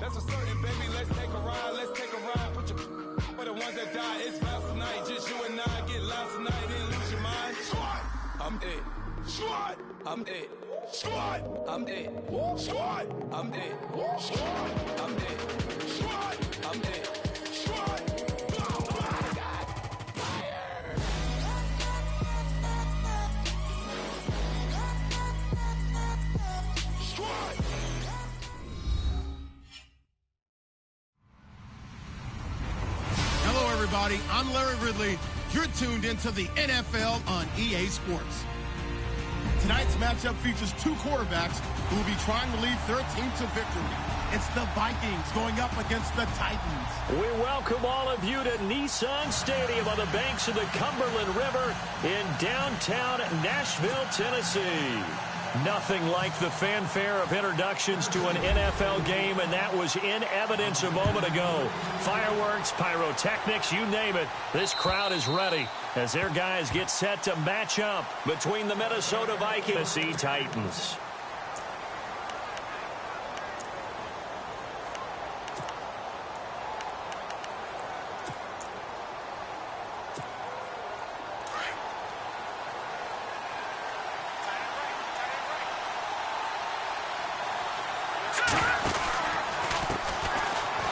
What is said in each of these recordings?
That's for certain, baby. Let's take a ride. Let's take a ride. Put your for the ones that die. It's vows tonight. Just you and I get lost tonight. Then lose your mind. Squad. I'm it. Squad. I'm it. Squad. I'm it. Squad. I'm it. Squad. I'm it. Squad. I'm it. Squad. Hello, everybody. I'm Larry Ridley. You're tuned into the NFL on EA Sports. Tonight's matchup features two quarterbacks who will be trying to lead their team to victory. It's the Vikings going up against the Titans. We welcome all of you to Nissan Stadium on the banks of the Cumberland River in downtown Nashville, Tennessee. Nothing like the fanfare of introductions to an NFL game, and that was in evidence a moment ago. Fireworks, pyrotechnics, you name it. This crowd is ready as their guys get set to match up between the Minnesota Vikings and the Titans.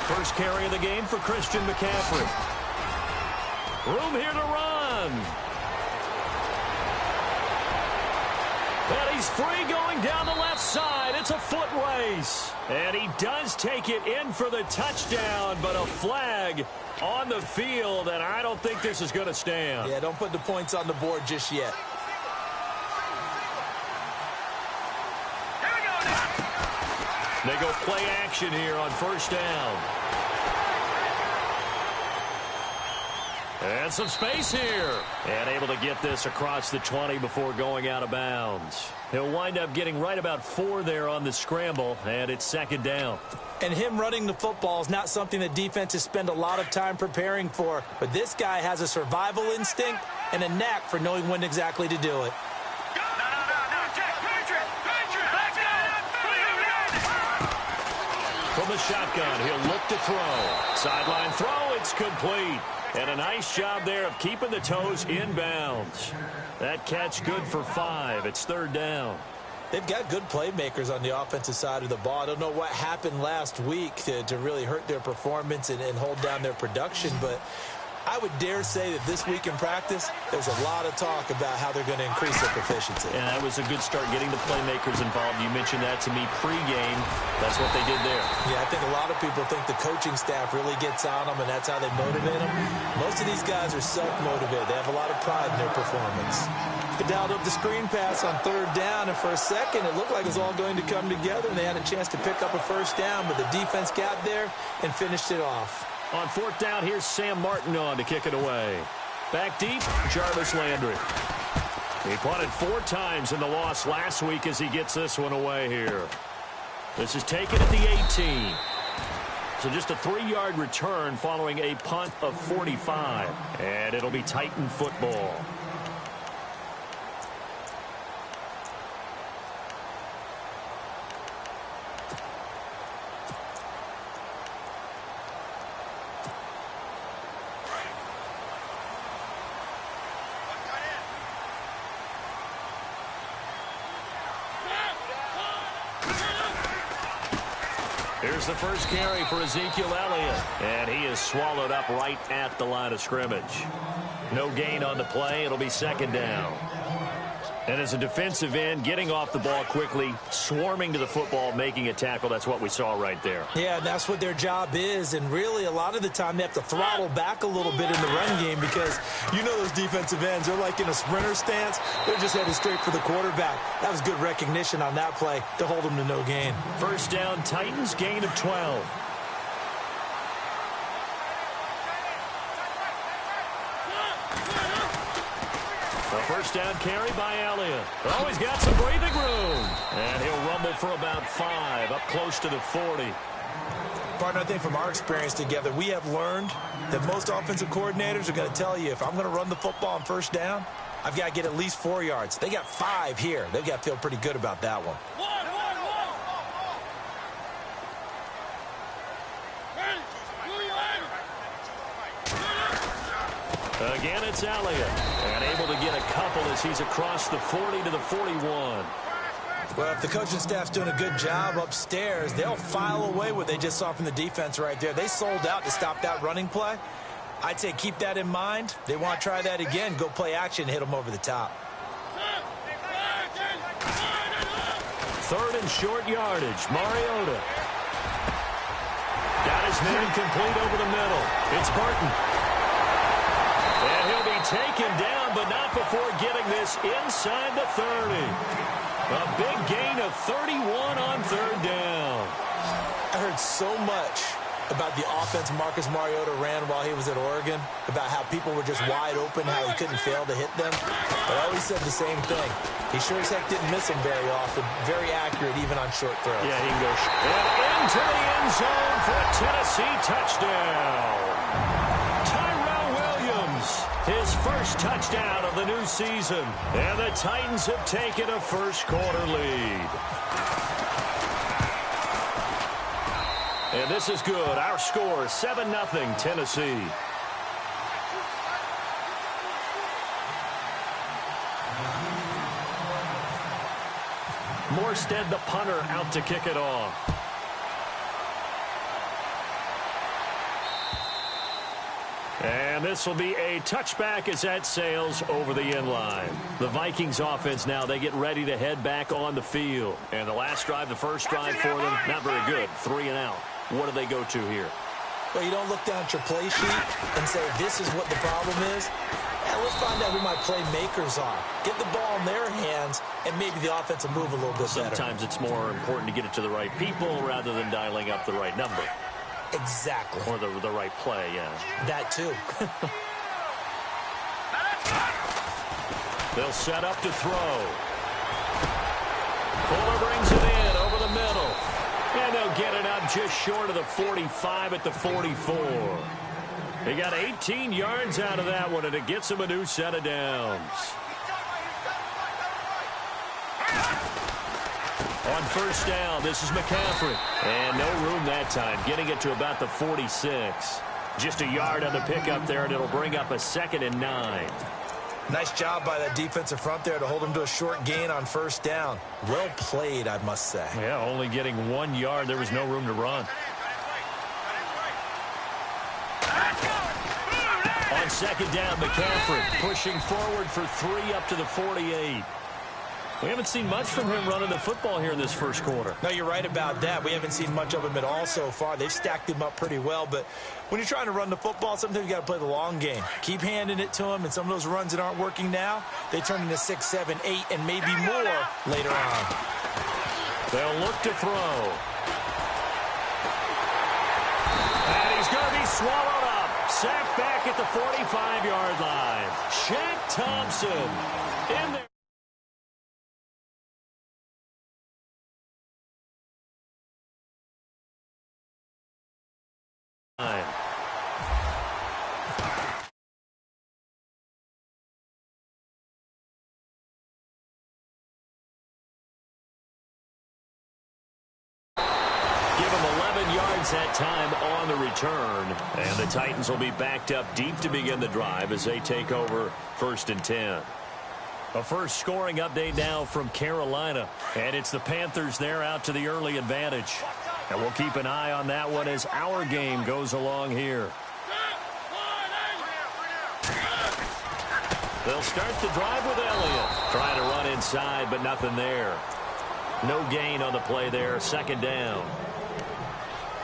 First carry of the game for Christian McCaffrey. Room here to run. And he's free going down the left side. It's a foot race. And he does take it in for the touchdown, but a flag on the field, and I don't think this is going to stand. Yeah, don't put the points on the board just yet. They go play action here on first down. And some space here. And able to get this across the 20 before going out of bounds. He'll wind up getting right about 4 there on the scramble, and it's second down. And him running the football is not something that defenses spend a lot of time preparing for. But this guy has a survival instinct and a knack for knowing when exactly to do it. From the shotgun, he'll look to throw. Sideline throw, it's complete. And a nice job there of keeping the toes inbounds. That catch good for 5. It's third down. They've got good playmakers on the offensive side of the ball. I don't know what happened last week to really hurt their performance and hold down their production, but I would dare say that this week in practice, there's a lot of talk about how they're going to increase their proficiency. And that was a good start getting the playmakers involved. You mentioned that to me pregame. That's what they did there. Yeah, I think a lot of people think the coaching staff really gets on them, and that's how they motivate them. Most of these guys are self-motivated. They have a lot of pride in their performance. They dialed up the screen pass on third down, and for a second, it looked like it was all going to come together, and they had a chance to pick up a first down, but the defense got there and finished it off. On fourth down, here's Sam Martin on to kick it away. Back deep, Jarvis Landry. He punted 4 times in the loss last week as he gets this one away here. This is taken at the 18. So just a 3-yard return following a punt of 45. And it'll be Titan football. Here's the first carry for Ezekiel Elliott. And he is swallowed up right at the line of scrimmage. No gain on the play. It'll be second down. And as a defensive end, getting off the ball quickly, swarming to the football, making a tackle, that's what we saw right there. Yeah, that's what their job is. And really, a lot of the time, they have to throttle back a little bit in the run game because you know those defensive ends, they're like in a sprinter stance. They're just headed straight for the quarterback. That was good recognition on that play to hold them to no gain. First down, Titans, gain of 12. A first down carry by Elliott. Oh, he's got some breathing room. And he'll rumble for about 5, up close to the 40. Partner, I think from our experience together, we have learned that most offensive coordinators are going to tell you, if I'm going to run the football on first down, I've got to get at least 4 yards. They got 5 here. They've got to feel pretty good about that one. Again, it's Elliott. And able to get a couple as he's across the 40 to the 41. Well, if the coaching staff's doing a good job upstairs, they'll file away what they just saw from the defense right there. They sold out to stop that running play. I'd say keep that in mind. They want to try that again. Go play action, hit them over the top. 3rd and short yardage. Mariota. Got his man complete over the middle. It's Burton. And he'll be taken down, but not before getting this inside the 30. A big gain of 31 on 3rd down. I heard so much about the offense Marcus Mariota ran while he was at Oregon, about how people were just wide open, how he couldn't fail to hit them. But I always said the same thing. He sure as heck didn't miss them very often. Very accurate, even on short throws. Yeah, he can go and into the end zone for a Tennessee touchdown. His first touchdown of the new season. And the Titans have taken a first-quarter lead. And this is good. Our score, 7-0 Tennessee. Morstead, the punter, out to kick it off. And this will be a touchback as that sails over the end line. The Vikings offense now, they get ready to head back on the field. And the last drive, the first drive for them, not very good. 3 and out. What do they go to here? Well, you don't look down at your play sheet and say, this is what the problem is. Yeah, let's find out who my playmakers are. Get the ball in their hands, and maybe the offense will move a little bit better. Sometimes it's more important to get it to the right people rather than dialing up the right number. Exactly. Or the right play, yeah. That too. They'll set up to throw. Fuller brings it in over the middle. And they'll get it up just short of the 45 at the 44. They got 18 yards out of that one, and it gets them a new set of downs. On first down, this is McCaffrey. And no room that time, getting it to about the 46. Just a yard on the pickup there, and it'll bring up a 2nd and 9. Nice job by that defensive front there to hold them to a short gain on first down. Well played, I must say. Yeah, only getting 1 yard. There was no room to run. On second down, McCaffrey pushing forward for 3 up to the 48. We haven't seen much from him running the football here in this first quarter. No, you're right about that. We haven't seen much of him at all so far. They've stacked him up pretty well, but when you're trying to run the football, sometimes you got to play the long game. Keep handing it to him, and some of those runs that aren't working now, they turn into 6, 7, 8, and maybe more later on. They'll look to throw. And he's going to be swallowed up. Sacked back at the 45-yard line. Shaq Thompson in there. That time on the return, and the Titans will be backed up deep to begin the drive as they take over 1st and 10. A first scoring update now from Carolina, and it's the Panthers there out to the early advantage. And we'll keep an eye on that one as our game goes along here. They'll start the drive with Elliott. Trying to run inside, but nothing there. No gain on the play there. 2nd down.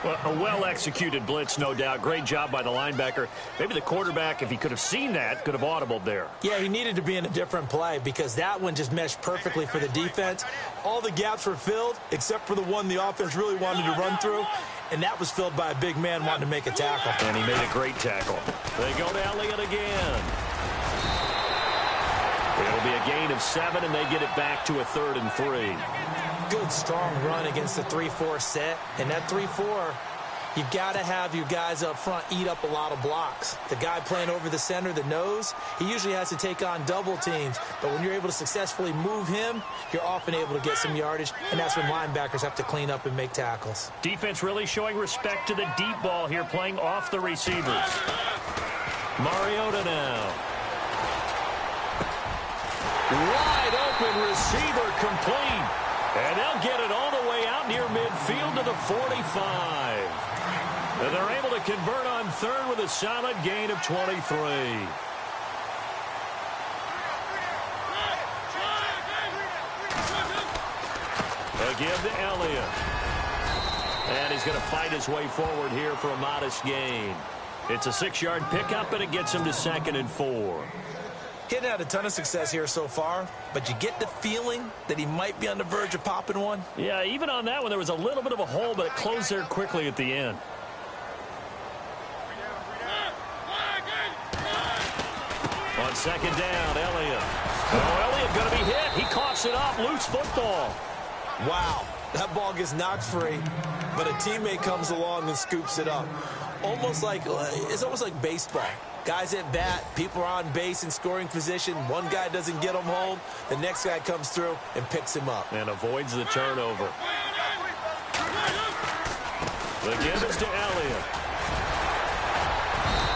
Well, a well-executed blitz, no doubt. Great job by the linebacker. Maybe the quarterback, if he could have seen that, could have audibled there. Yeah, he needed to be in a different play because that one just meshed perfectly for the defense. All the gaps were filled except for the one the offense really wanted to run through, and that was filled by a big man wanting to make a tackle. And he made a great tackle. They go to Elliott again. It'll be a gain of 7, and they get it back to a 3rd and 3. Good, strong run against the 3-4 set. And that 3-4, you've got to have your guys up front eat up a lot of blocks. The guy playing over the center, the nose, he usually has to take on double teams. But when you're able to successfully move him, you're often able to get some yardage, and that's when linebackers have to clean up and make tackles. Defense really showing respect to the deep ball here, playing off the receivers. Mariota now. Wide open receiver complete. And they'll get it all the way out near midfield to the 45. And they're able to convert on third with a solid gain of 23. A give to Elliott. And he's going to fight his way forward here for a modest gain. It's a 6-yard pickup, and it gets him to 2nd and 4. He hadn't had a ton of success here so far, but you get the feeling that he might be on the verge of popping one. Yeah, even on that one, there was a little bit of a hole, but it closed there quickly at the end. On 2nd down, Elliott. Oh, Elliott going to be hit. He coughs it up. Loose football. Wow, that ball gets knocked free, but a teammate comes along and scoops it up. It's almost like baseball. Guys at bat, people are on base in scoring position. One guy doesn't get him home. The next guy comes through and picks him up. And avoids the turnover. The give is to Elliott.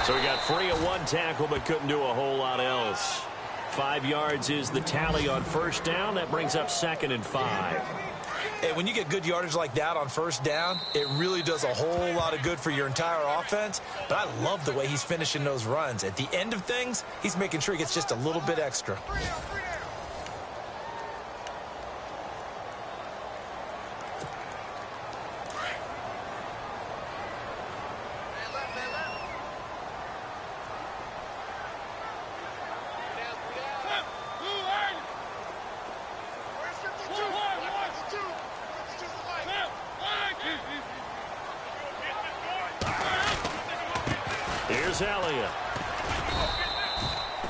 So he got free of one tackle, but couldn't do a whole lot else. 5 yards is the tally on first down. That brings up 2nd and 5. And when you get good yardage like that on first down, it really does a whole lot of good for your entire offense. But I love the way he's finishing those runs. At the end of things, he's making sure he gets just a little bit extra. Here's Elliott.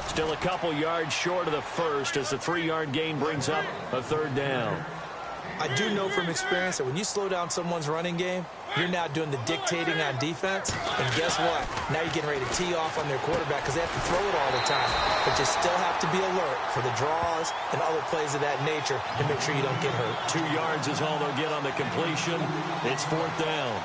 Still a couple yards short of the first as the 3-yard gain brings up a 3rd down. I do know from experience that when you slow down someone's running game, you're now doing the dictating on defense. And guess what? Now you're getting ready to tee off on their quarterback because they have to throw it all the time. But you still have to be alert for the draws and other plays of that nature to make sure you don't get hurt. 2 yards is all they'll get on the completion. It's 4th down.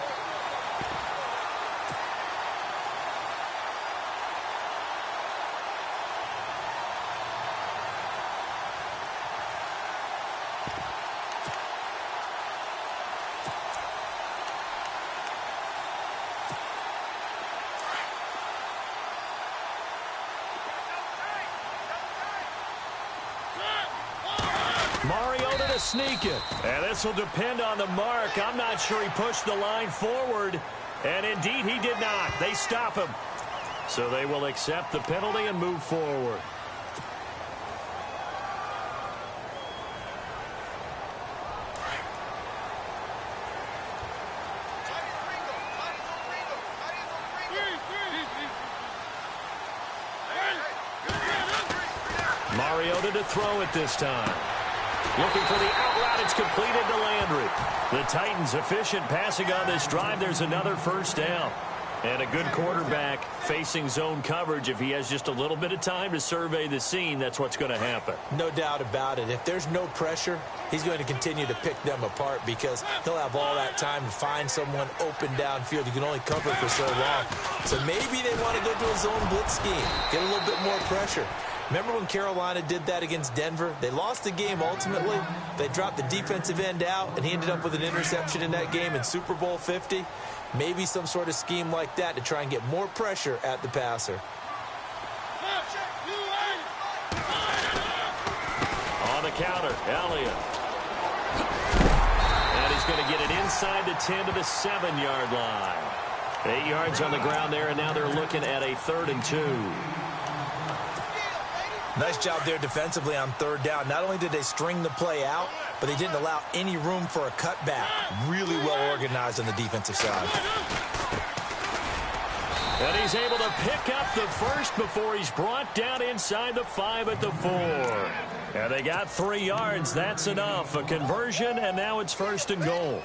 Mariota to sneak it. And this will depend on the mark. I'm not sure he pushed the line forward. And indeed, he did not. They stop him. So they will accept the penalty and move forward. Mariota to throw it this time. Looking for the out route. It's completed to Landry. The Titans efficient passing on this drive. There's another 1st down. And a good quarterback facing zone coverage. If he has just a little bit of time to survey the scene, that's what's going to happen. No doubt about it. If there's no pressure, he's going to continue to pick them apart because he'll have all that time to find someone open downfield. You can only cover for so long. So maybe they want to go to a zone blitz scheme, get a little bit more pressure. Remember when Carolina did that against Denver? They lost the game ultimately. They dropped the defensive end out, and he ended up with an interception in that game in Super Bowl 50. Maybe some sort of scheme like that to try and get more pressure at the passer. On the counter, Elliott. And he's going to get it inside the 10 to the 7-yard line. 8 yards on the ground there, and now they're looking at a 3rd and 2. Nice job there defensively on 3rd down. Not only did they string the play out, but they didn't allow any room for a cutback. Really well organized on the defensive side. And he's able to pick up the first before he's brought down inside the 5 at the 4. And they got 3 yards. That's enough. A conversion, and now it's 1st and goal.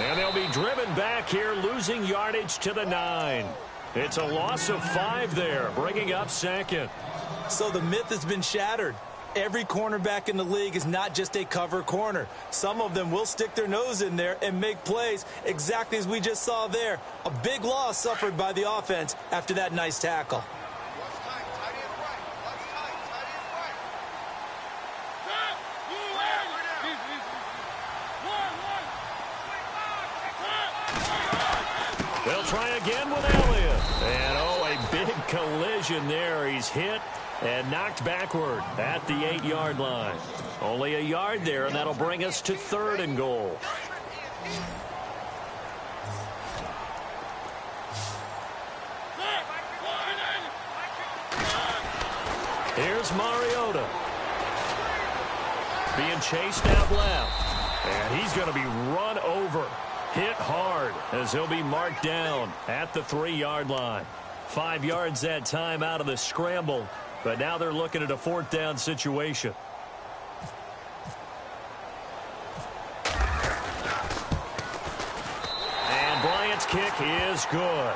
And they'll be driven back here, losing yardage to the 9. It's a loss of 5 there, bringing up 2nd. So the myth has been shattered. Every cornerback in the league is not just a cover corner. Some of them will stick their nose in there and make plays exactly as we just saw there. A big loss suffered by the offense after that nice tackle. They'll try again with Elliott. And, oh, a big collision there. He's hit and knocked backward at the 8-yard line. Only a yard there, and that'll bring us to 3rd and goal. Here's Mariota. Being chased out left. And he's going to be run over. Hit hard as he'll be marked down at the 3-yard line. 5 yards that time out of the scramble, but now they're looking at a 4th down situation. And Bryant's kick is good.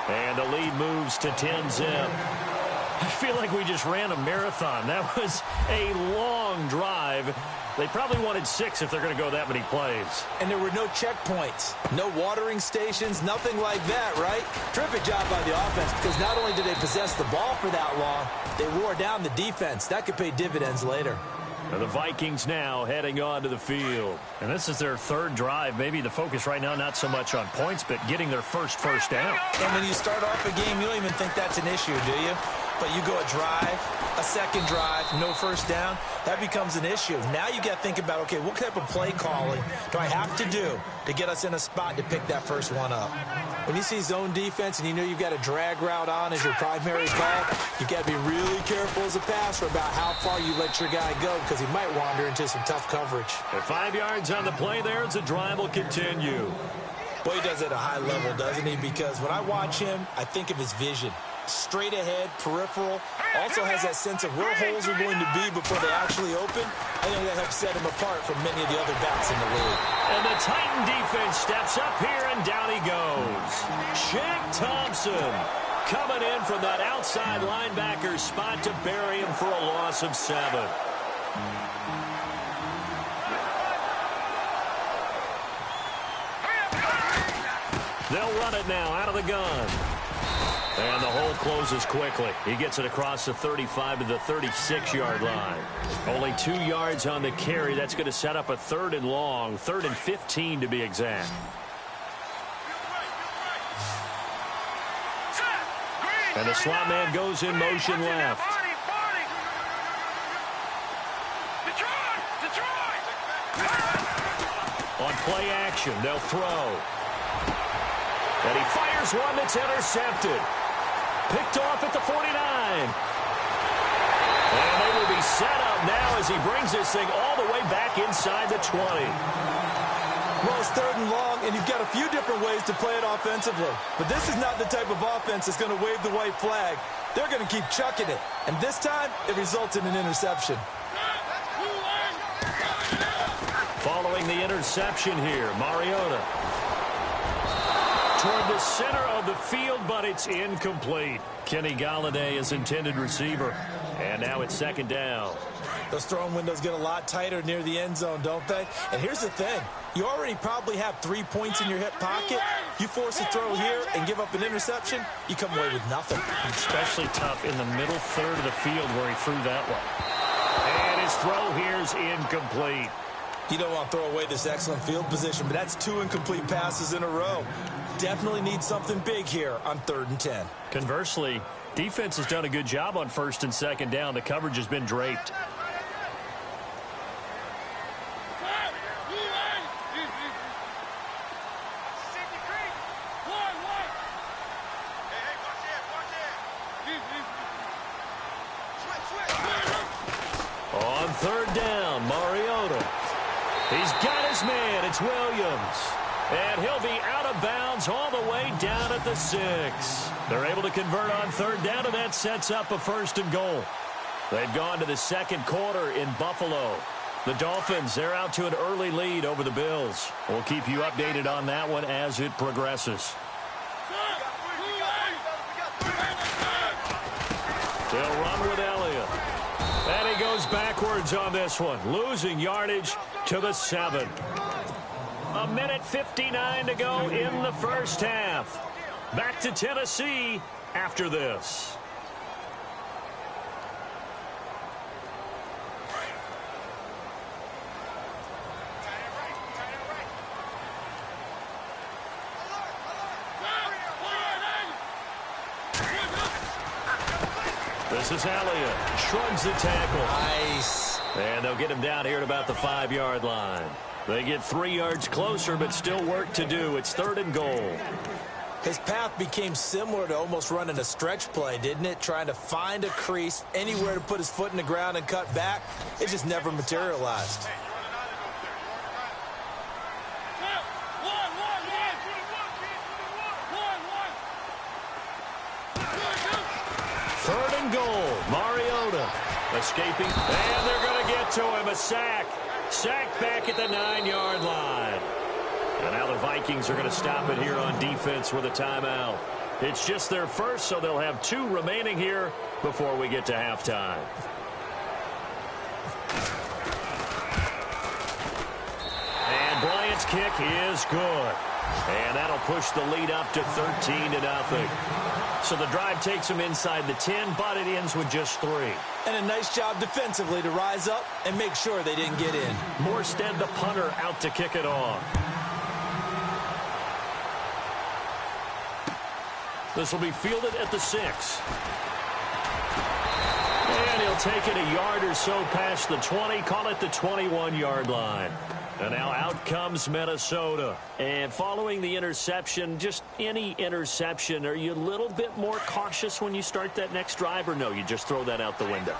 And the lead moves to 10-zip. I feel like we just ran a marathon. That was a long drive. They probably wanted 6 if they're going to go that many plays. And there were no checkpoints, no watering stations, nothing like that, right? Terrific job by the offense because not only did they possess the ball for that long, they wore down the defense. That could pay dividends later. And the Vikings now heading onto the field. And this is their 3rd drive. Maybe the focus right now not so much on points, but getting their first down. And when you start off a game, you don't even think that's an issue, do you? But you go a drive, a second drive, no first down, that becomes an issue. Now you got to think about, okay, what type of play calling do I have to do to get us in a spot to pick that first one up? When you see zone defense and you know you've got a drag route on as your primary call, you've got to be really careful as a passer about how far you let your guy go because he might wander into some tough coverage. At 5 yards on the play there as the drive will continue. Boy, he does it at a high level, doesn't he? Because when I watch him, I think of his vision. Straight ahead, peripheral, also has that sense of where holes are going to be before they actually open. I think that helps set him apart from many of the other backs in the league. And the Titan defense steps up here, and down he goes. Shaq Thompson coming in from that outside linebacker spot to bury him for a loss of 7. They'll run it now out of the gun. And the hole closes quickly. He gets it across the 35 to the 36-yard line. Only 2 yards on the carry. That's going to set up a 3rd and long, 3rd and 15 to be exact. And the slot man goes in motion left. On play action, they'll throw. And he fires one that's intercepted. Picked off at the 49. And they will be set up now as he brings this thing all the way back inside the 20. Well, it's 3rd and long, and you've got a few different ways to play it offensively. But this is not the type of offense that's going to wave the white flag. They're going to keep chucking it. And this time, it results in an interception. Following the interception here, Mariota. Toward the center of the field, but it's incomplete. Kenny Golladay is intended receiver. And now it's 2nd down. Those throwing windows get a lot tighter near the end zone, don't they? And here's the thing. You already probably have 3 points in your hip pocket. You force a throw here and give up an interception, you come away with nothing. Especially tough in the middle 3rd of the field where he threw that one. And his throw here is incomplete. You don't want to throw away this excellent field position, but that's 2 incomplete passes in a row. Definitely need something big here on 3rd and 10. Conversely, defense has done a good job on 1st and 2nd down. The coverage has been draped. On 3rd down, Mariota. He's got his man. It's Williams. And he'll be out of bounds all the way down at the 6. They're able to convert on 3rd down, and that sets up a 1st and goal. They've gone to the 2nd quarter in Buffalo. The Dolphins, they're out to an early lead over the Bills. We'll keep you updated on that one as it progresses. They'll run with Elliott. And he goes goes backwards on this one, losing yardage to the 7. 1:59 to go in the first half. Back to Tennessee after this. This is Elliott. Shrugs the tackle. Nice. And they'll get him down here at about the 5-yard line. They get 3 yards closer, but still work to do. It's 3rd and goal. His path became similar to almost running a stretch play, didn't it? Trying to find a crease, anywhere to put his foot in the ground and cut back. It just never materialized. Third and goal. Mariota escaping. And they're going to get to him. A sack. Sacked back at the 9-yard line. And now the Vikings are going to stop it here on defense with a timeout. It's just their first, so they'll have 2 remaining here before we get to halftime. And Bryant's kick is good. And that'll push the lead up to 13-0. So the drive takes them inside the 10, but it ends with just 3. And a nice job defensively to rise up and make sure they didn't get in. Morstead, the punter, out to kick it off. This will be fielded at the 6. And he'll take it a yard or so past the 20, call it the 21-yard line. And now out comes Minnesota. And following the interception, just any interception, are you a little bit more cautious when you start that next drive, or no, you just throw that out the window?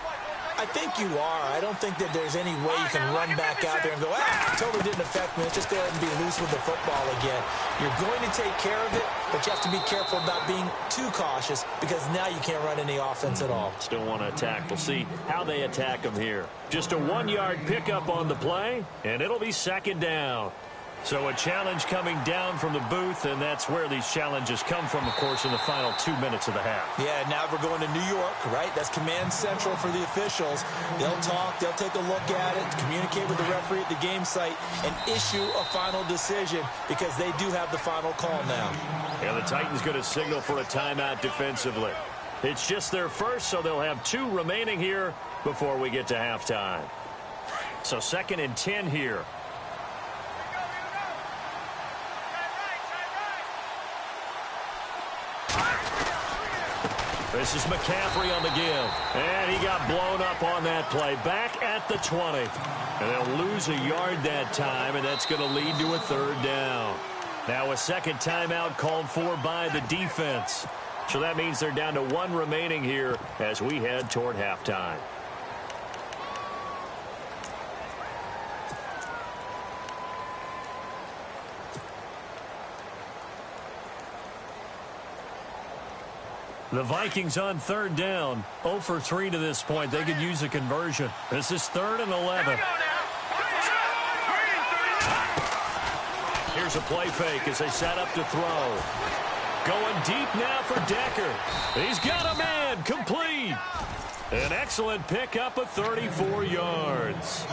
I think you are. I don't think that there's any way you can run back out there and go, totally didn't affect me. Let's just go ahead and be loose with the football again. You're going to take care of it, but you have to be careful about being too cautious because now you can't run any offense at all. Still want to attack. We'll see how they attack them here. Just a 1-yard pickup on the play, and it'll be 2nd down. So a challenge coming down from the booth, and that's where these challenges come from, of course, in the final 2 minutes of the half. Yeah, now we're going to New York, right? That's command central for the officials. They'll talk, they'll take a look at it, communicate with the referee at the game site, and issue a final decision because they do have the final call now. And the Titans going to signal for a timeout defensively. It's just their first, so they'll have 2 remaining here before we get to halftime. So 2nd and 10 here. This is McCaffrey on the give. And he got blown up on that play. Back at the 20. And they'll lose a yard that time, and that's going to lead to a 3rd down. Now a 2nd timeout called for by the defense. So that means they're down to 1 remaining here as we head toward halftime. The Vikings on 3rd down, 0 for 3 to this point. They could use a conversion. This is 3rd and 11. Here's a play fake as they set up to throw. Going deep now for Decker. He's got a man, complete. An excellent pickup of 34 yards.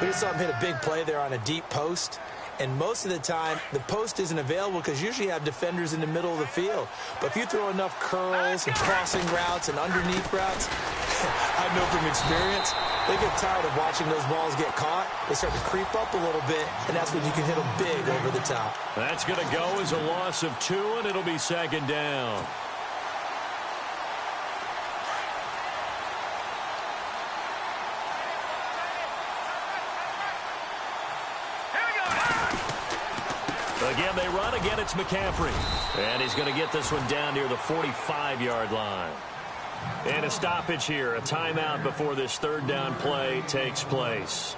We just saw him hit a big play there on a deep post. And most of the time, the post isn't available because usually you have defenders in the middle of the field. But if you throw enough curls and crossing routes and underneath routes, I know from experience, they get tired of watching those balls get caught. They start to creep up a little bit, and that's when you can hit them big over the top. That's going to go as a loss of 2, and it'll be 2nd down. Again, they run. Again, it's McCaffrey. And he's going to get this one down near the 45-yard line. And a stoppage here. A timeout before this 3rd down play takes place.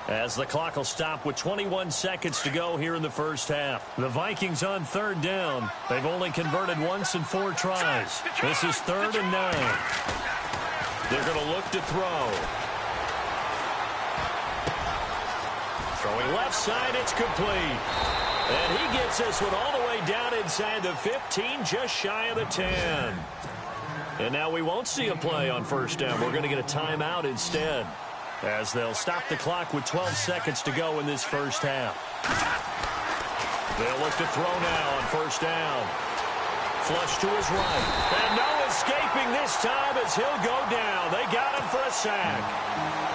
As the clock will stop with 21 seconds to go here in the first half. The Vikings on 3rd down. They've only converted once in 4 tries. This is 3rd and 9. They're going to look to throw. Throwing left side, it's complete. And he gets this one all the way down inside the 15, just shy of the 10. And now we won't see a play on first down. We're going to get a timeout instead, as they'll stop the clock with 12 seconds to go in this first half. They'll look to throw now on first down. Flush to his right. And no escaping this time as he'll go down. They got him for a sack.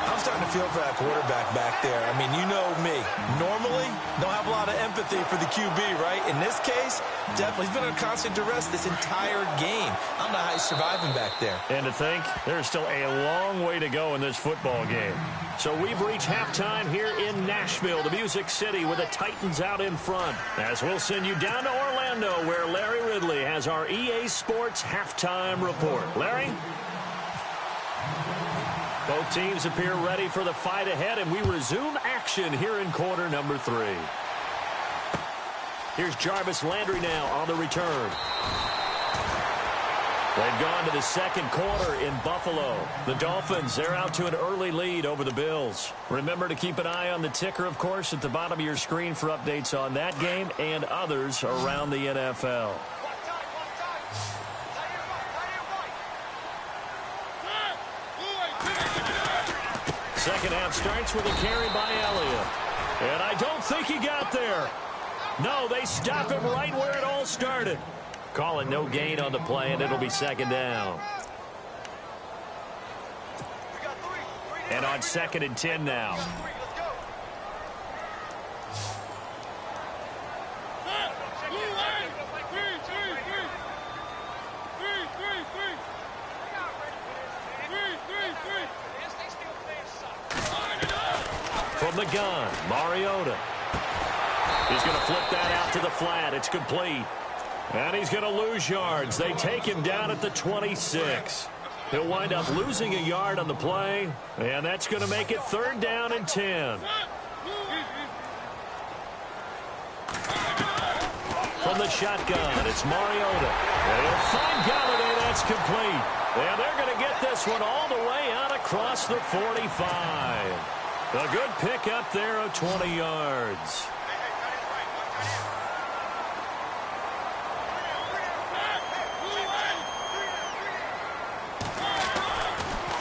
I'm starting to feel for that quarterback back there. I mean, you know me. Normally, don't have a lot of empathy for the QB, right? In this case, definitely. He's been under constant duress this entire game. I don't know how he's surviving back there. And to think, there's still a long way to go in this football game. So we've reached halftime here in Nashville, the Music City, with the Titans out in front. As we'll send you down to Orlando, where Larry Ridley has our EA Sports halftime report. Larry? Both teams appear ready for the fight ahead, and we resume action here in quarter number 3. Here's Jarvis Landry now on the return. They've gone to the second quarter in Buffalo. The Dolphins, they're out to an early lead over the Bills. Remember to keep an eye on the ticker, of course, at the bottom of your screen for updates on that game and others around the NFL. Second half starts with a carry by Elliott. And I don't think he got there. No, they stop him right where it all started. Call it no gain on the play, and it'll be second down. And on 2nd and 10 now. From the gun, Mariota. He's going to flip that out to the flat. It's complete. And he's going to lose yards. They take him down at the 26. He'll wind up losing a yard on the play, and that's going to make it 3rd down and 10. From the shotgun, it's Mariota. And he'll find Galladay. That's complete. And they're going to get this one all the way out across the 45. A good pick up there of 20 yards.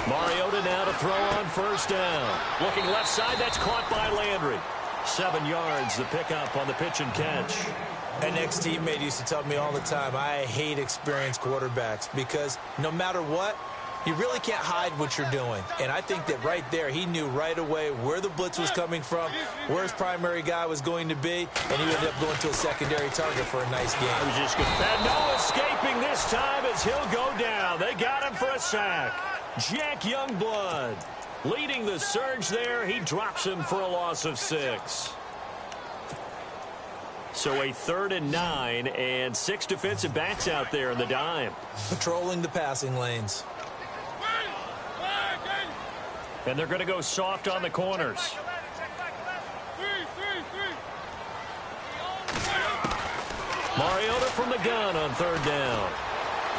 Mariota now to throw on first down. Looking left side, that's caught by Landry. 7 yards, the pickup on the pitch and catch. An ex-teammate used to tell me all the time, I hate experienced quarterbacks because no matter what, you really can't hide what you're doing. And I think that right there, he knew right away where the blitz was coming from, where his primary guy was going to be, and he ended up going to a secondary target for a nice game. I was just going to say, no escaping this time as he'll go down. They got him for a sack. Jack Youngblood leading the surge there. He drops him for a loss of 6. So a 3rd and 9 and 6 defensive backs out there in the dime. Patrolling the passing lanes. And they're going to go soft on the corners. Mariota from the gun on 3rd down.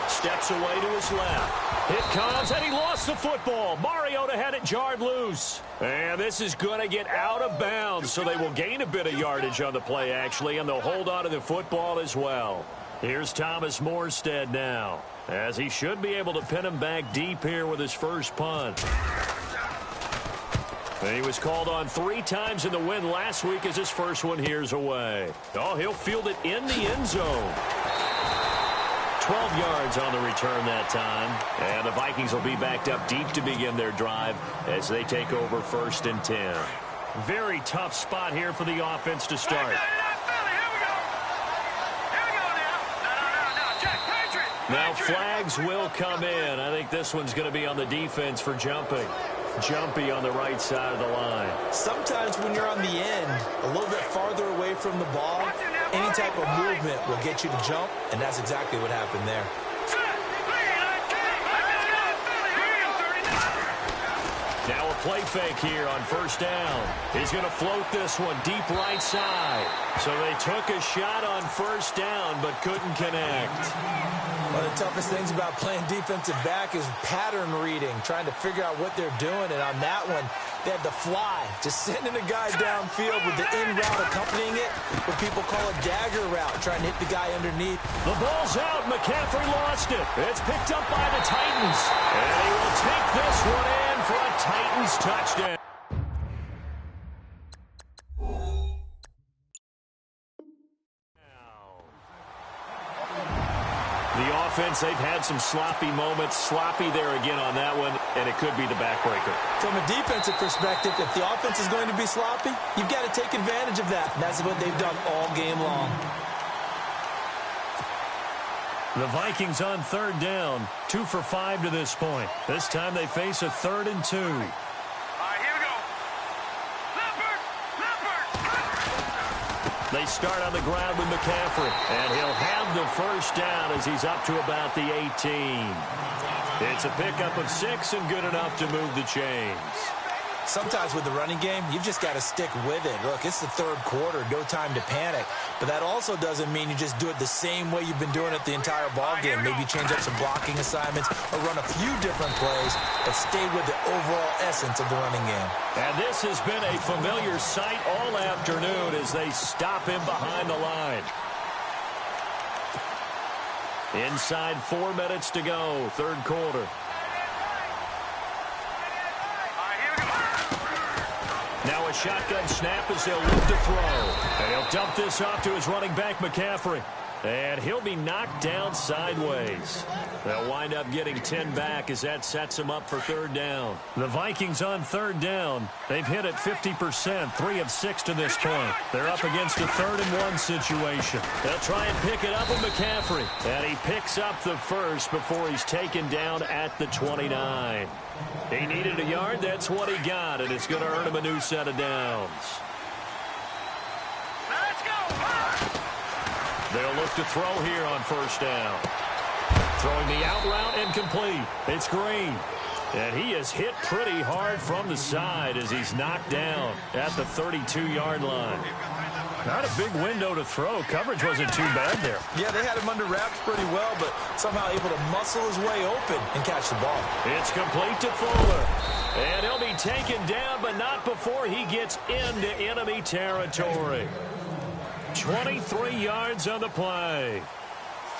Steps away to his left. It comes, and he lost the football. Mariota had it jarred loose. And this is going to get out of bounds, so they will gain a bit of yardage on the play, actually, and they'll hold on to the football as well. Here's Thomas Morstead now, as he should be able to pin him back deep here with his first punt. And he was called on 3 times in the win last week as his first one here's away. Oh, he'll field it in the end zone. 12 yards on the return that time. And the Vikings will be backed up deep to begin their drive as they take over 1st and 10. Very tough spot here for the offense to start. Now flags will come in. I think this one's going to be on the defense for jumping. Jumpy on the right side of the line. Sometimes when you're on the end, a little bit farther away from the ball, any type of movement will get you to jump, and that's exactly what happened there. Now a play fake here on 1st down. He's going to float this one deep right side. So they took a shot on 1st down, but couldn't connect. One of the toughest things about playing defensive back is pattern reading, trying to figure out what they're doing. And on that one, They had the fly, just sending a guy downfield with the in route accompanying it, what people call a dagger route, trying to hit the guy underneath. The ball's out. McCaffrey lost it. It's picked up by the Titans. And he will take this one in for a Titans touchdown. The offense, they've had some sloppy moments. Sloppy there again on that one, and it could be the backbreaker. From a defensive perspective, if the offense is going to be sloppy, you've got to take advantage of that. And that's what they've done all game long. The Vikings on third down, 2 for 5 to this point. This time they face a 3rd and 2. They start on the ground with McCaffrey, and he'll have the first down as he's up to about the 18. It's a pickup of 6 and good enough to move the chains. Sometimes with the running game, you've just got to stick with it. Look, it's the third quarter, no time to panic. But that also doesn't mean you just do it the same way you've been doing it the entire ball game. Maybe change up some blocking assignments or run a few different plays, but stay with the overall essence of the running game. And this has been a familiar sight all afternoon as they stop him behind the line. Inside 4 minutes to go, third quarter. Now a shotgun snap as they'll look to throw. And he'll dump this off to his running back, McCaffrey. And he'll be knocked down sideways. They'll wind up getting 10 back as that sets them up for third down. The Vikings on third down. They've hit it 50%, 3 of 6 to this point. They're up against a 3rd and 1 situation. They'll try and pick it up with McCaffrey. And he picks up the first before he's taken down at the 29. He needed a yard. That's what he got, and it's going to earn him a new set of downs. Let's go! They'll look to throw here on first down. Throwing the out route incomplete. It's Green. And he is hit pretty hard from the side as he's knocked down at the 32-yard line. Not a big window to throw. Coverage wasn't too bad there. Yeah, they had him under wraps pretty well, but somehow able to muscle his way open and catch the ball. It's complete to Fuller. And he'll be taken down, but not before he gets into enemy territory. 23 yards on the play.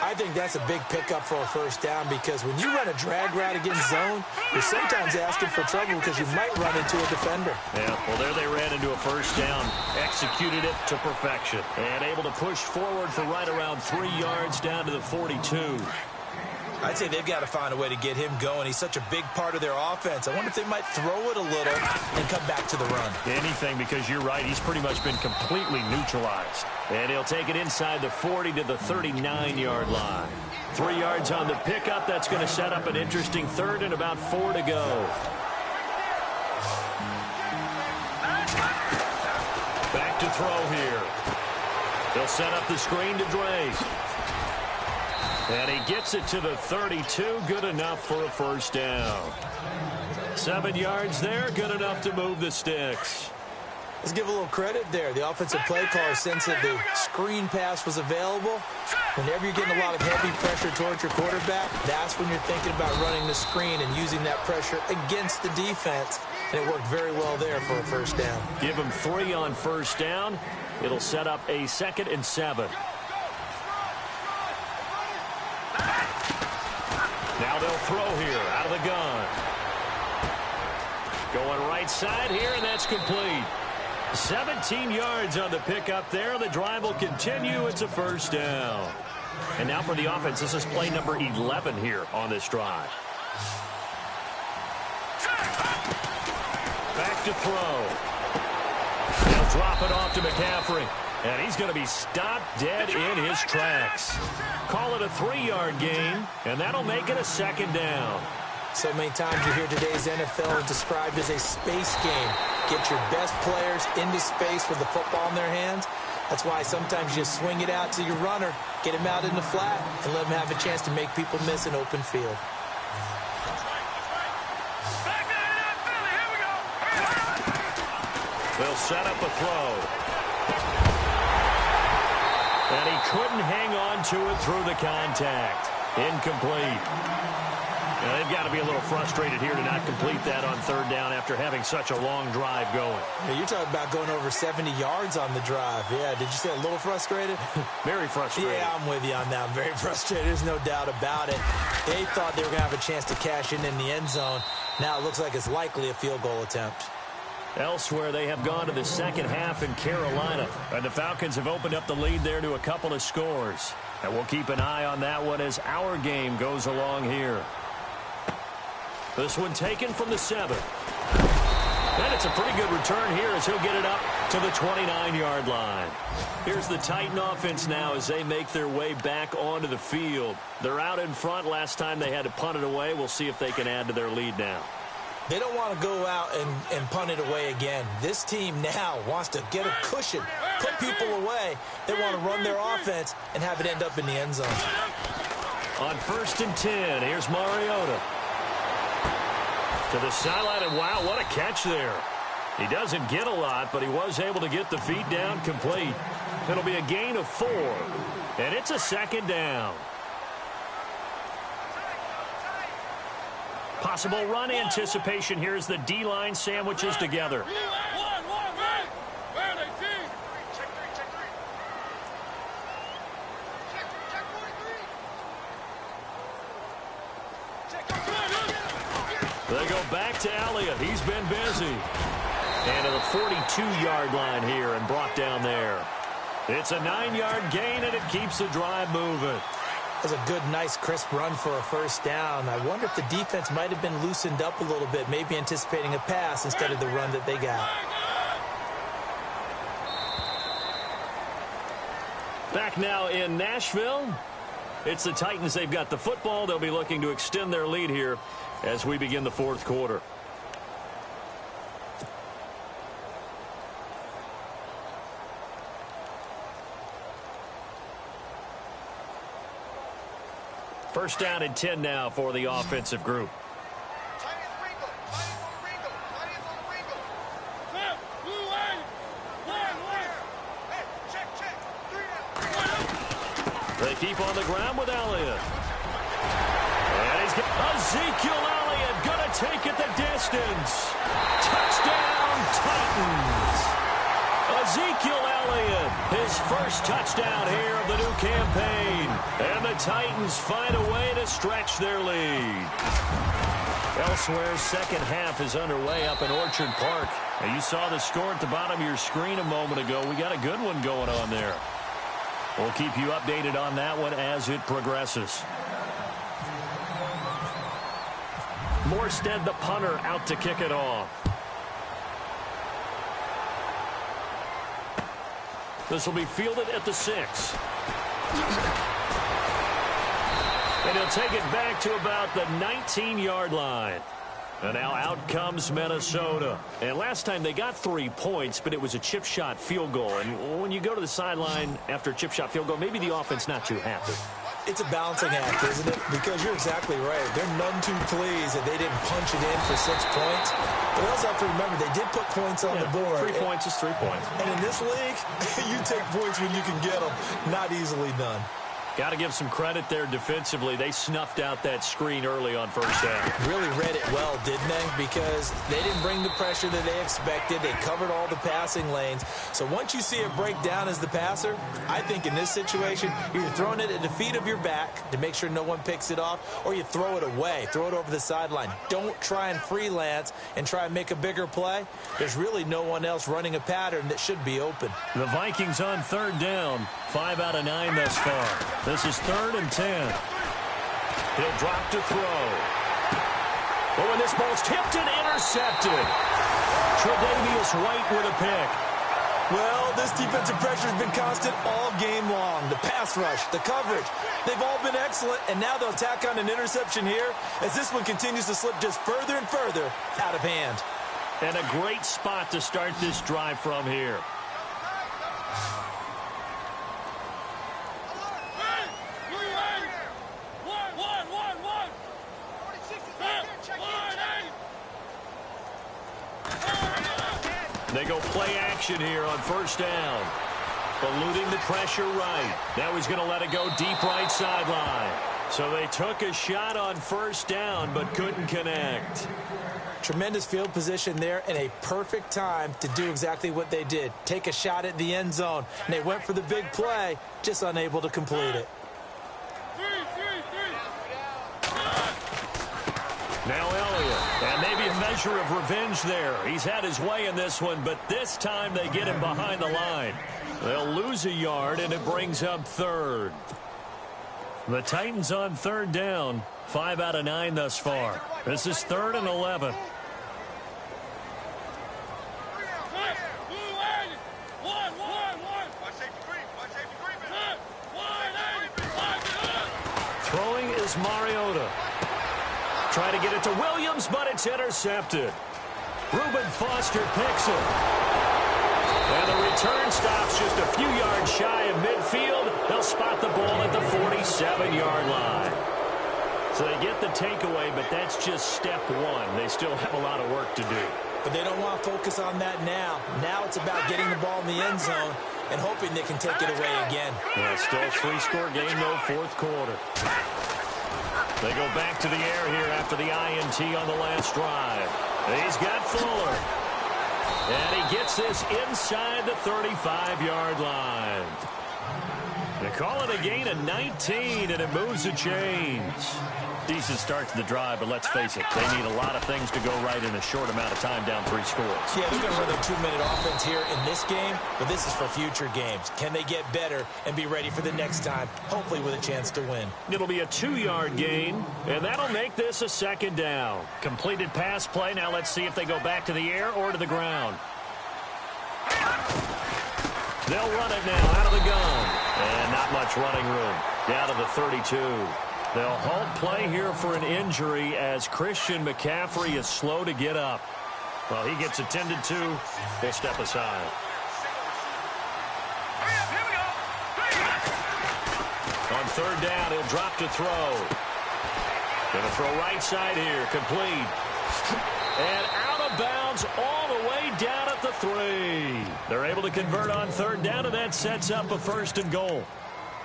I think that's a big pickup for a first down because when you run a drag route against zone, you're sometimes asking for trouble because you might run into a defender. Yeah, well, there they ran into a first down, executed it to perfection, and able to push forward for right around 3 yards down to the 42. I'd say they've got to find a way to get him going. He's such a big part of their offense. I wonder if they might throw it a little and come back to the run. Anything, because you're right. He's pretty much been completely neutralized. And he'll take it inside the 40 to the 39-yard line. 3 yards on the pickup. That's going to set up an interesting third and about 4 to go. Back to throw here. They'll set up the screen to Dre. And he gets it to the 32, good enough for a first down. 7 yards there, good enough to move the sticks. Let's give a little credit there. The offensive play caller sensed that the screen pass was available. Whenever you're getting a lot of heavy pressure towards your quarterback, that's when you're thinking about running the screen and using that pressure against the defense. And it worked very well there for a first down. Give him 3 on first down. It'll set up a 2nd and 7. Now they'll throw here out of the gun. Going right side here, and that's complete. 17 yards on the pickup there. The drive will continue. It's a first down. And now for the offense, this is play number 11 here on this drive. Back to throw. They'll drop it off to McCaffrey. And he's going to be stopped dead in his tracks. Call it a 3-yard gain, and that'll make it a 2nd down. So many times you hear today's NFL described as a space game. Get your best players into space with the football in their hands. That's why sometimes you swing it out to your runner, get him out in the flat, and let him have a chance to make people miss an open field. They'll set up a throw. And he couldn't hang on to it through the contact. Incomplete. Now, they've got to be a little frustrated here to not complete that on third down after having such a long drive going. Yeah, you're talking about going over 70 yards on the drive. Yeah, did you say a little frustrated? Very frustrated. Yeah, I'm with you on that. I'm very frustrated. There's no doubt about it. They thought they were going to have a chance to cash in the end zone. Now it looks like it's likely a field goal attempt. Elsewhere, they have gone to the second half in Carolina. And the Falcons have opened up the lead there to a couple of scores. And we'll keep an eye on that one as our game goes along here. This one taken from the 7. And it's a pretty good return here as he'll get it up to the 29-yard line. Here's the Titan offense now as they make their way back onto the field. They're out in front. Last time they had to punt it away. We'll see if they can add to their lead now. They don't want to go out and punt it away again. This team now wants to get a cushion, put people away. They want to run their offense and have it end up in the end zone. On 1st and 10, here's Mariota. To the sideline, and wow, what a catch there. He doesn't get a lot, but he was able to get the feet down complete. It'll be a gain of 4, and it's a second down. Possible run anticipation here as the D-line sandwiches together. They go back to Elliott. He's been busy. And to the 42-yard line here and brought down there. It's a 9-yard gain, and it keeps the drive moving. That's a good, nice, crisp run for a first down. I wonder if the defense might have been loosened up a little bit, maybe anticipating a pass instead of the run that they got. Back now in Nashville. It's the Titans. They've got the football. They'll be looking to extend their lead here as we begin the fourth quarter. First down and 10 now for the offensive group. They keep on the ground with Elliott. And he's got Ezekiel Elliott going to take it the distance. Touchdown, Titans. Ezekiel Elliott, his first touchdown here of the new campaign. And the Titans find a way to stretch their lead. Elsewhere, second half is underway up in Orchard Park. And you saw the score at the bottom of your screen a moment ago. We got a good one going on there. We'll keep you updated on that one as it progresses. Morstead, the punter, out to kick it off. This will be fielded at the 6. And he'll take it back to about the 19-yard line. And now out comes Minnesota. And last time they got 3 points, but it was a chip shot field goal. And when you go to the sideline after a chip shot field goal, maybe the offense not too happy. It's a balancing act, isn't it? Because you're exactly right. They're none too pleased that they didn't punch it in for 6 points. But also have to remember, they did put points on the board. 3 points is 3 points. And in this league, you take points when you can get them. Not easily done. Got to give some credit there defensively. They snuffed out that screen early on first down. Really read it well, didn't they? Because they didn't bring the pressure that they expected. They covered all the passing lanes. So once you see it break down as the passer, I think in this situation, you're throwing it at the feet of your back to make sure no one picks it off, or you throw it away, throw it over the sideline. Don't try and freelance and try and make a bigger play. There's really no one else running a pattern that should be open. The Vikings on third down, 5 out of 9 thus far. This is 3rd and 10. He'll drop to throw. Oh, and this ball's tipped and intercepted. Tre'Davious White with a pick. Well, this defensive pressure has been constant all game long. The pass rush, the coverage, they've all been excellent, and now they'll tack on an interception here as this one continues to slip just further and further out of hand. And a great spot to start this drive from here. They go play action here on first down. Eluding the pressure right. Now he's going to let it go deep right sideline. So they took a shot on first down but couldn't connect. Tremendous field position there and a perfect time to do exactly what they did. Take a shot at the end zone. And they went for the big play, just unable to complete it. Now Elliott, and maybe a measure of revenge there. He's had his way in this one, but this time they get him behind the line. They'll lose a yard, and it brings up third. The Titans on third down, 5 out of 9 thus far. This is 3rd and 11. Throwing is Mariota. Trying to get it to Williams, but it's intercepted. Reuben Foster picks it. And the return stops just a few yards shy of midfield. They'll spot the ball at the 47-yard line. So they get the takeaway, but that's just step one. They still have a lot of work to do. But they don't want to focus on that now. Now it's about getting the ball in the end zone and hoping they can take it away again. Yeah, still a 3-score game, though, 4th quarter. They go back to the air here after the INT on the last drive. He's got Fuller. And he gets this inside the 35-yard line. They call it a gain of 19, and it moves the chains. Decent start to the drive, but let's face it, they need a lot of things to go right in a short amount of time, down 3 scores. Yeah, they're going to run their 2-minute offense here in this game, but this is for future games. Can they get better and be ready for the next time, hopefully with a chance to win? It'll be a 2-yard gain, and that'll make this a 2nd down. Completed pass play. Now let's see if they go back to the air or to the ground. They'll run it now out of the gun. And not much running room. Down to the 32. They'll halt play here for an injury as Christian McCaffrey is slow to get up. Well, he gets attended to. We'll step aside. On 3rd down, he'll drop to throw. Going to throw right side here. Complete. And out of bounds all the way down at the 3. They're able to convert on 3rd down, and that sets up a 1st and goal.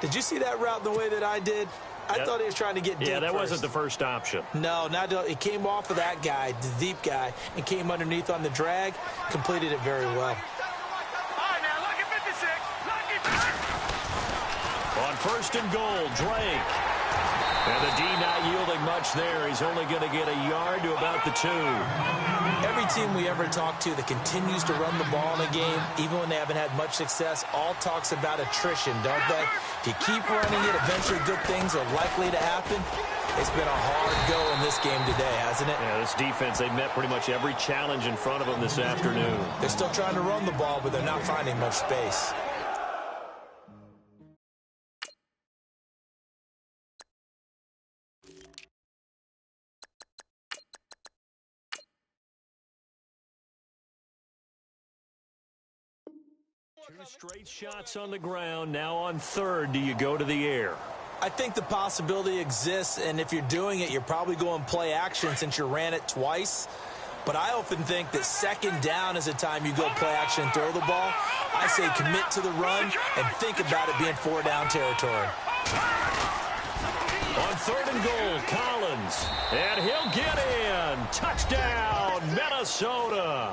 Did you see that route the way that I did? I thought he was trying to get deep. Yeah, that first. wasn't the first option. No, it came off of that guy, the deep guy, and came underneath on the drag. Completed it very well. On 1st and goal, Drake. And the D not yielding much there. He's only going to get a yard to about the 2. Every team we ever talk to that continues to run the ball in a game, even when they haven't had much success, all talks about attrition, don't they? If you keep running it, eventually good things are likely to happen. It's been a hard go in this game today, hasn't it? Yeah, this defense, they've met pretty much every challenge in front of them this afternoon. They're still trying to run the ball, but they're not finding much space. Two straight shots on the ground. Now on 3rd, do you go to the air? I think the possibility exists, and if you're doing it, you're probably going play action since you ran it twice. But I often think that 2nd down is the time you go play action and throw the ball. I say commit to the run and think about it being 4-down territory. On 3rd and goal, Collins. And he'll get in. Touchdown, Minnesota.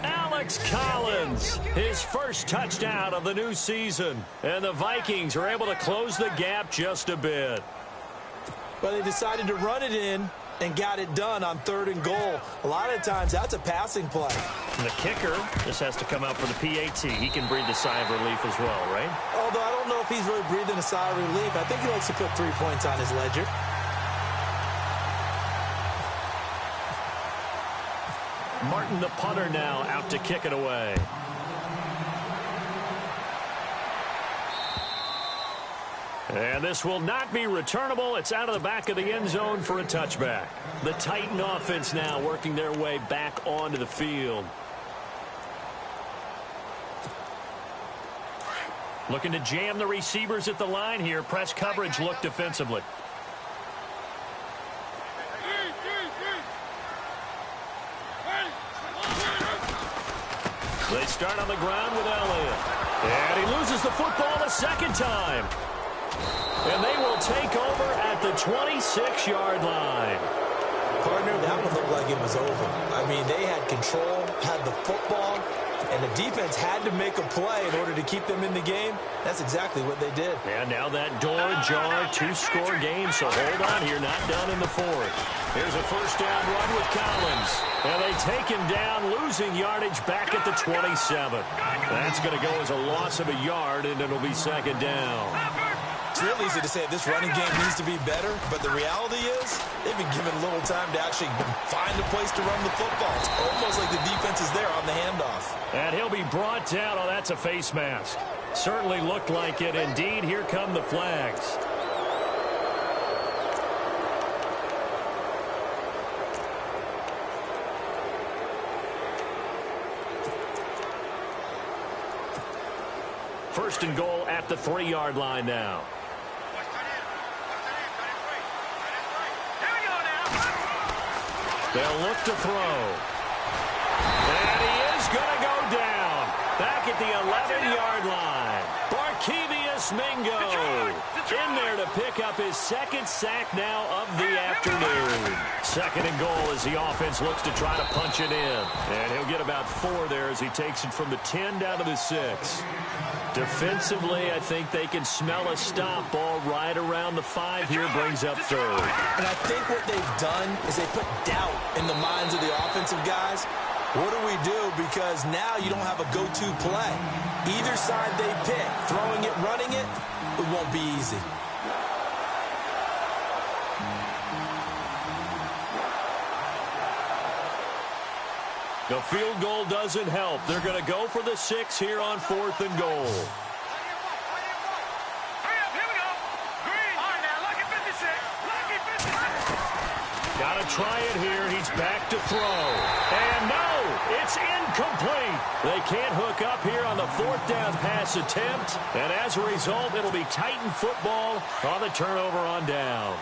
Alex Collins, his first touchdown of the new season. And the Vikings are able to close the gap just a bit. But they decided to run it in and got it done on 3rd and goal. A lot of times, that's a passing play. And the kicker just has to come out for the PAT. He can breathe a sigh of relief as well, right? Although I don't know if he's really breathing a sigh of relief. I think he likes to put 3 points on his ledger. Martin, the punter, now out to kick it away. And this will not be returnable. It's out of the back of the end zone for a touchback. The Titan offense now working their way back onto the field. Looking to jam the receivers at the line here. Press coverage look defensively. They start on the ground with Elliott. And he loses the football a second time. And they will take over at the 26-yard line. Partner, that one looked like it was over. I mean, they had control, had the football, and the defense had to make a play in order to keep them in the game. That's exactly what they did. And now that door jar, two-score game, so hold on here, not done in the fourth. Here's a first down run with Collins. And they take him down, losing yardage back at the 27. That's going to go as a loss of a yard, and it'll be second down. It's real easy to say this running game needs to be better, but the reality is they've been given little time to actually find a place to run the football. It's almost like the defense is there on the handoff. And he'll be brought down. Oh, that's a face mask. Certainly looked like it. Indeed, here come the flags. First and goal at the 3-yard line now. They'll look to throw. And he is going to go down. Back at the 11-yard line. Barkevious Mingo in there to pick up his second sack now of the afternoon. Second and goal as the offense looks to try to punch it in. And he'll get about 4 there as he takes it from the 10 down to the 6. Defensively, I think they can smell a stop. Ball right around the 5 here, brings up third. And I think what they've done is they put doubt in the minds of the offensive guys. What do we do? Because now you don't have a go-to play. Either side they pick, throwing it, running it, it won't be easy. The field goal doesn't help. They're going to go for the 6 here on 4th and goal. Got to try it here. He's back to throw. And no, it's incomplete. They can't hook up here on the 4th down pass attempt. And as a result, it'll be Titan football on the turnover on downs.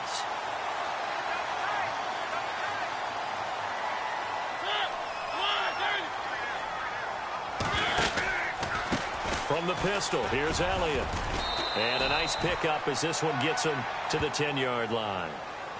From the pistol, here's Elliott. And a nice pickup as this one gets him to the 10-yard line.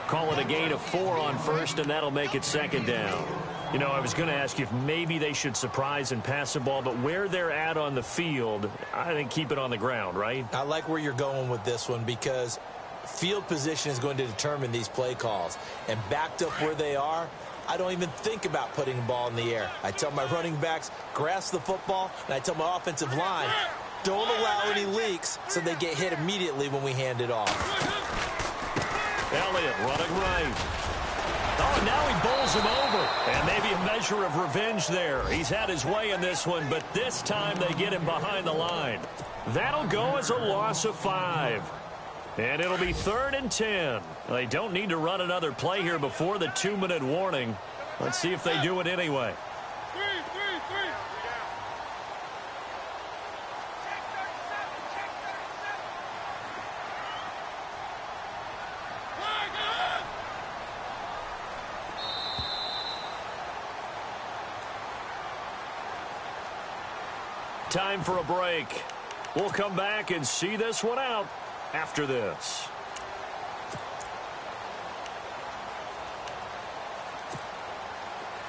Call it a gain of 4 on first, and that'll make it second down. You know, I was going to ask you if maybe they should surprise and pass the ball, but where they're at on the field, I think keep it on the ground, right? I like where you're going with this one because field position is going to determine these play calls. And backed up where they are, I don't even think about putting the ball in the air. I tell my running backs, grasp the football, and I tell my offensive line, don't allow any leaks so they get hit immediately when we hand it off. Elliott running right. Oh, and now he bowls him over. And maybe a measure of revenge there. He's had his way in this one, but this time they get him behind the line. That'll go as a loss of 5. And it'll be 3rd and 10. They don't need to run another play here before the 2-minute warning. Let's see if they do it anyway. Time for a break. We'll come back and see this one out after this.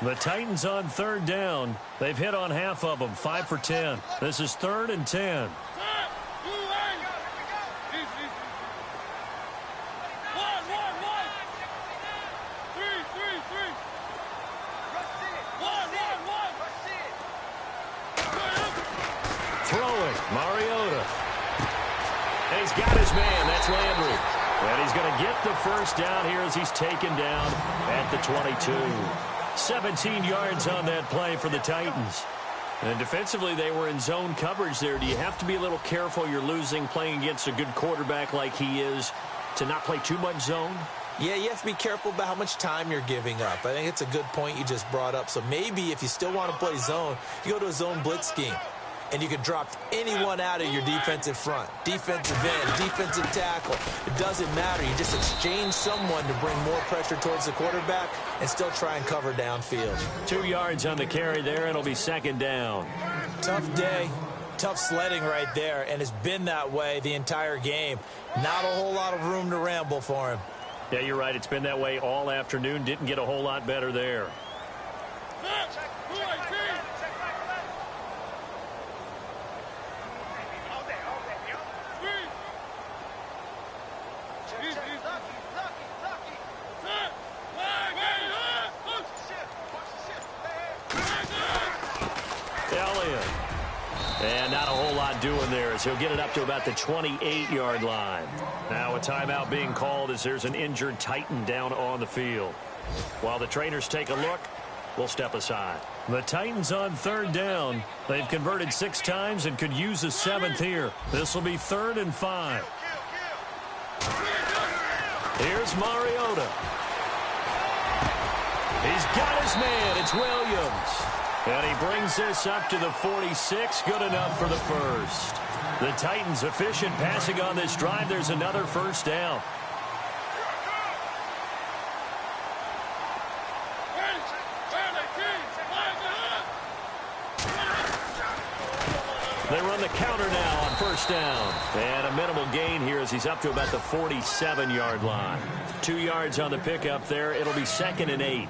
The Titans on 3rd down. They've hit on half of them, 5 for 10. This is 3rd and 10. Throwing, Mariota. And he's got his man. That's Landry. And he's going to get the first down here as he's taken down at the 22. 17 yards on that play for the Titans. And defensively, they were in zone coverage there. Do you have to be a little careful? You're losing playing against a good quarterback like he is to not play too much zone? Yeah, you have to be careful about how much time you're giving up. I think it's a good point you just brought up. So maybe if you still want to play zone, you go to a zone blitz scheme. And you can drop anyone out of your defensive front. Defensive end, defensive tackle. It doesn't matter. You just exchange someone to bring more pressure towards the quarterback and still try and cover downfield. 2 yards on the carry there. It'll be second down. Tough day. tough sledding right there, and has been that way the entire game. Not a whole lot of room to ramble for him. Yeah, you're right. It's been that way all afternoon. Didn't get a whole lot better there. And not a whole lot doing there as he'll get it up to about the 28-yard line. Now a timeout being called as there's an injured Titan down on the field. While the trainers take a look, we'll step aside. The Titans on third down. They've converted 6 times and could use a 7th here. This will be 3rd and 5. Here's Mariota. He's got his man. It's Williams. And he brings this up to the 46. Good enough for the first. The Titans efficient passing on this drive. There's another first down. They run the counter now on first down. And a minimal gain here as he's up to about the 47-yard line. 2 yards on the pickup there. It'll be 2nd and 8.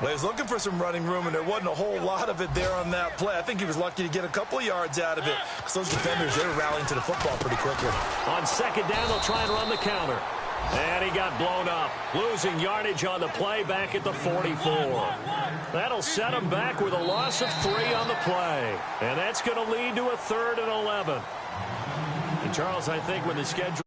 Well, he was looking for some running room, and there wasn't a whole lot of it there on that play. I think he was lucky to get a couple of yards out of it because those defenders, they were rallying to the football pretty quickly. On 2nd down, they'll try and run the counter. And he got blown up, losing yardage on the play back at the 44. That'll set him back with a loss of 3 on the play. And that's going to lead to a 3rd and 11. And Charles, I think when the schedule